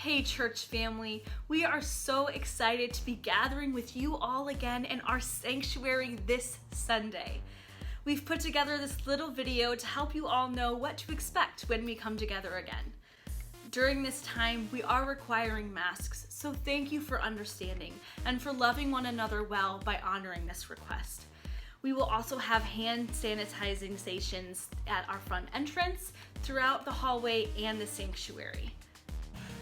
Hey church family, we are so excited to be gathering with you all again in our sanctuary this Sunday. We've put together this little video to help you all know what to expect when we come together again. During this time, we are requiring masks, so thank you for understanding and for loving one another well by honoring this request. We will also have hand sanitizing stations at our front entrance, throughout the hallway, and the sanctuary.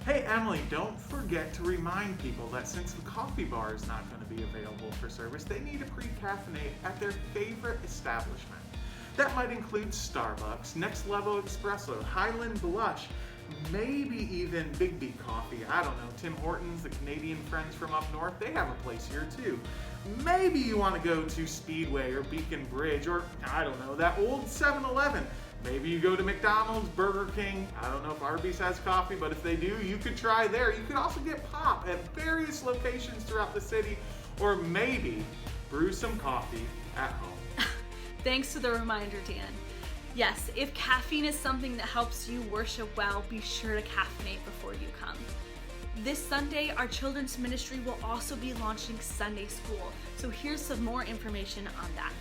Hey Emily, don't forget to remind people that since the coffee bar is not going to be available for service, they need to pre-caffeinate at their favorite establishment. That might include Starbucks, Next Level Espresso, Highland Blush, maybe even Big B Coffee. I don't know, Tim Hortons, the Canadian friends from up north, they have a place here too. Maybe you want to go to Speedway or Beacon Bridge or, I don't know, that old 7-Eleven. Maybe you go to McDonald's, Burger King. I don't know if Arby's has coffee, but if they do, you could try there. You could also get pop at various locations throughout the city, or maybe brew some coffee at home. Thanks for the reminder, Dan. Yes, if caffeine is something that helps you worship well, be sure to caffeinate before you come. This Sunday, our children's ministry will also be launching Sunday school, so here's some more information on that.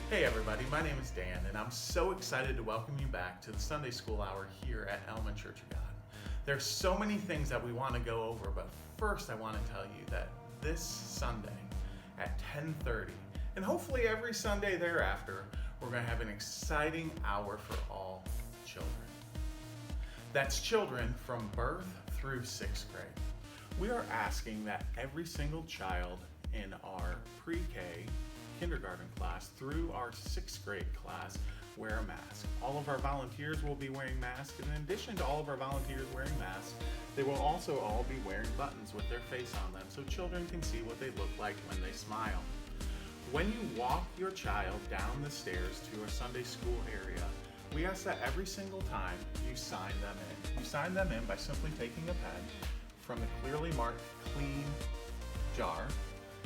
Hey everybody, my name is Dan, and I'm so excited to welcome you back to the Sunday School Hour here at Elman Church of God. There's so many things that we want to go over, but first I want to tell you that this Sunday at 10:30, and hopefully every Sunday thereafter, we're going to have an exciting hour for all children. That's children from birth through 6th grade. We are asking that every single child in our pre-K kindergarten class through our 6th grade class wear a mask. All of our volunteers will be wearing masks, and in addition to all of our volunteers wearing masks, they will also all be wearing buttons with their face on them so children can see what they look like when they smile. When you walk your child down the stairs to a Sunday school area, we ask that every single time you sign them in. You sign them in by simply taking a pen from the clearly marked clean jar,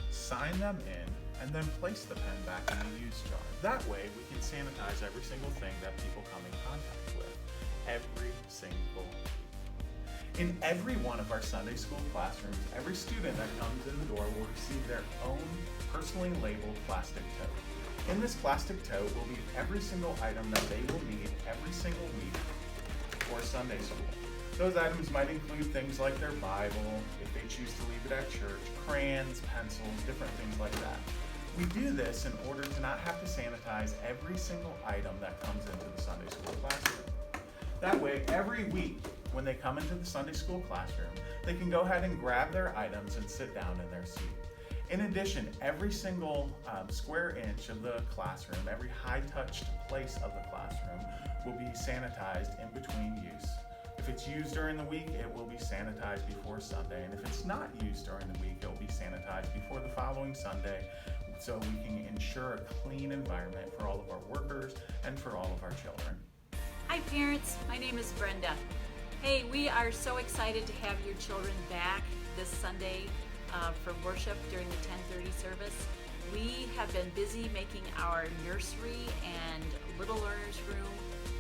sign them in, and then place the pen back in the used jar. That way we can sanitize every single thing that people come in contact with every single week. In every one of our Sunday school classrooms, every student that comes in the door will receive their own personally labeled plastic tote. In this plastic tote will be every single item that they will need every single week for Sunday school. Those items might include things like their Bible, if they choose to leave it at church, crayons, pencils, different things like that. We do this in order to not have to sanitize every single item that comes into the Sunday school classroom. That way, every week when they come into the Sunday school classroom, they can go ahead and grab their items and sit down in their seat. In addition, every single square inch of the classroom, every high-touched place of the classroom will be sanitized in between use. If it's used during the week, it will be sanitized before Sunday, and if it's not used during the week, it will be sanitized before the following Sunday, so we can ensure a clean environment for all of our workers and for all of our children. Hi parents, my name is Brenda. Hey, we are so excited to have your children back this Sunday for worship during the 10:30 service. We have been busy making our nursery and Little Learners Room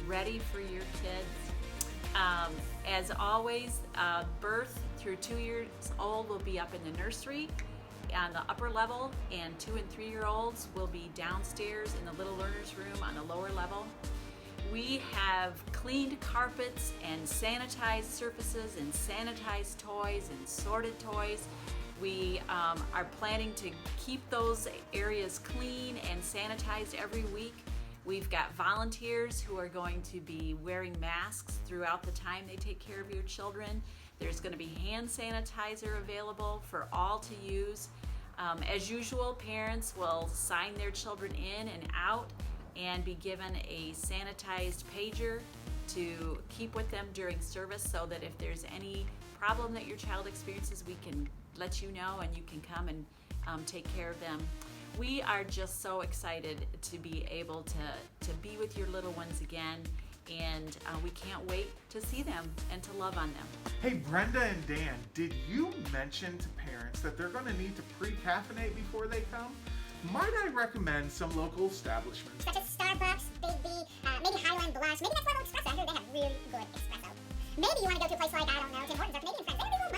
ready for your kids. As always, birth through 2 years old will be up in the nursery on the upper level, and 2 and 3 year olds will be downstairs in the Little Learners Room on the lower level. We have cleaned carpets and sanitized surfaces and sanitized toys and sorted toys. We are planning to keep those areas clean and sanitized every week. We've got volunteers who are going to be wearing masks throughout the time they take care of your children. There's going to be hand sanitizer available for all to use. As usual, parents will sign their children in and out and be given a sanitized pager to keep with them during service, so that if there's any problem that your child experiences, we can let you know and you can come and take care of them. We are just so excited to be able to be with your little ones again, and we can't wait to see them and to love on them. Hey Brenda and Dan, did you mention to parents that they're going to need to pre-caffeinate before they come? Might I recommend some local establishments such as Starbucks, Big B, maybe Highland Blush, maybe Next Level Espresso. I hear they have really good espresso. Maybe you want to go to a place like, I don't know, Tim Hortons or Canadian Friends. They have a little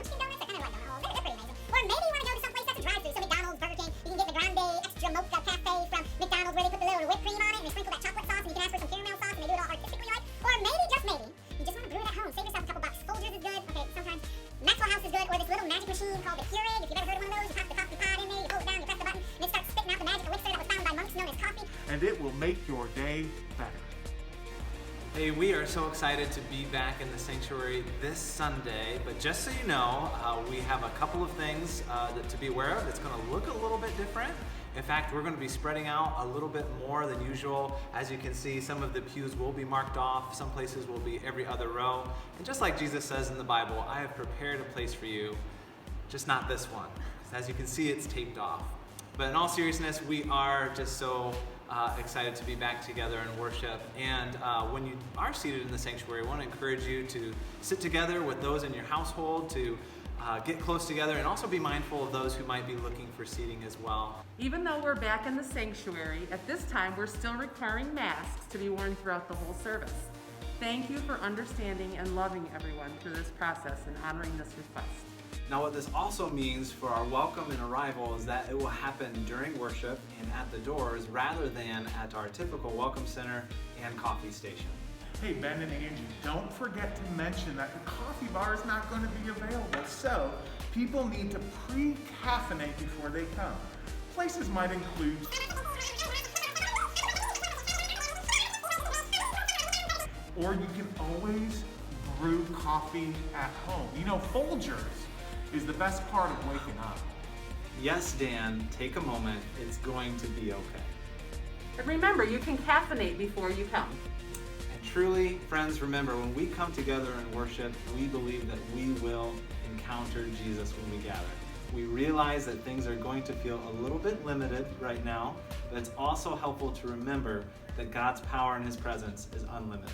make your day better. Hey, we are so excited to be back in the sanctuary this Sunday, but just so you know, we have a couple of things to be aware of. It's going to look a little bit different. In fact, we're going to be spreading out a little bit more than usual. As you can see, some of the pews will be marked off. Some places will be every other row. And just like Jesus says in the Bible, I have prepared a place for you, just not this one. As you can see, it's taped off. But in all seriousness, we are just so excited to be back together in worship. And when you are seated in the sanctuary, I want to encourage you to sit together with those in your household, to get close together, and also be mindful of those who might be looking for seating as well. Even though we're back in the sanctuary, at this time we're still requiring masks to be worn throughout the whole service. Thank you for understanding and loving everyone through this process and honoring this request. Now, what this also means for our welcome and arrival is that it will happen during worship and at the doors rather than at our typical welcome center and coffee station. Hey, Ben and Angie, don't forget to mention that the coffee bar is not going to be available, so people need to pre-caffeinate before they come. Places might include or you can always brew coffee at home. You know, Folgers is the best part of waking up. Yes, Dan, take a moment. It's going to be okay. And remember, you can caffeinate before you come. And truly, friends, remember, when we come together in worship, we believe that we will encounter Jesus when we gather. We realize that things are going to feel a little bit limited right now, but it's also helpful to remember that God's power and His presence is unlimited.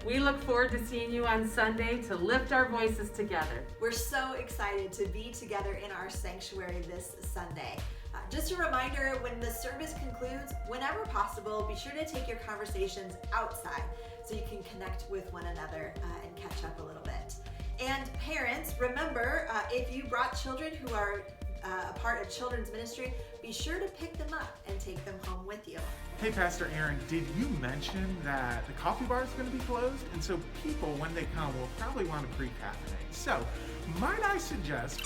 We look forward to seeing you on Sunday to lift our voices together. We're so excited to be together in our sanctuary this Sunday. Just a reminder, when the service concludes, whenever possible, be sure to take your conversations outside so you can connect with one another and catch up a little bit. And parents, remember, if you brought children who are a part of children's ministry, be sure to pick them up and take them home with you. Hey, Pastor Aaron, did you mention that the coffee bar is going to be closed? And so people, when they come, will probably want to pre-caffeinate. So, might I suggest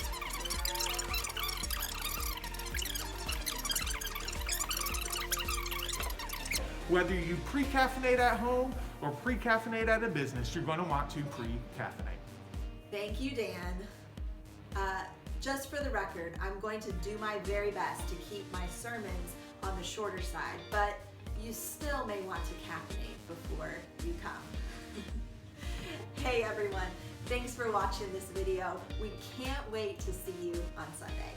whether you pre-caffeinate at home or pre-caffeinate at a business, you're going to want to pre-caffeinate. Thank you, Dan. Just for the record, I'm going to do my very best to keep my sermons on the shorter side, but you still may want to caffeinate before you come. Hey everyone, thanks for watching this video. We can't wait to see you on Sunday.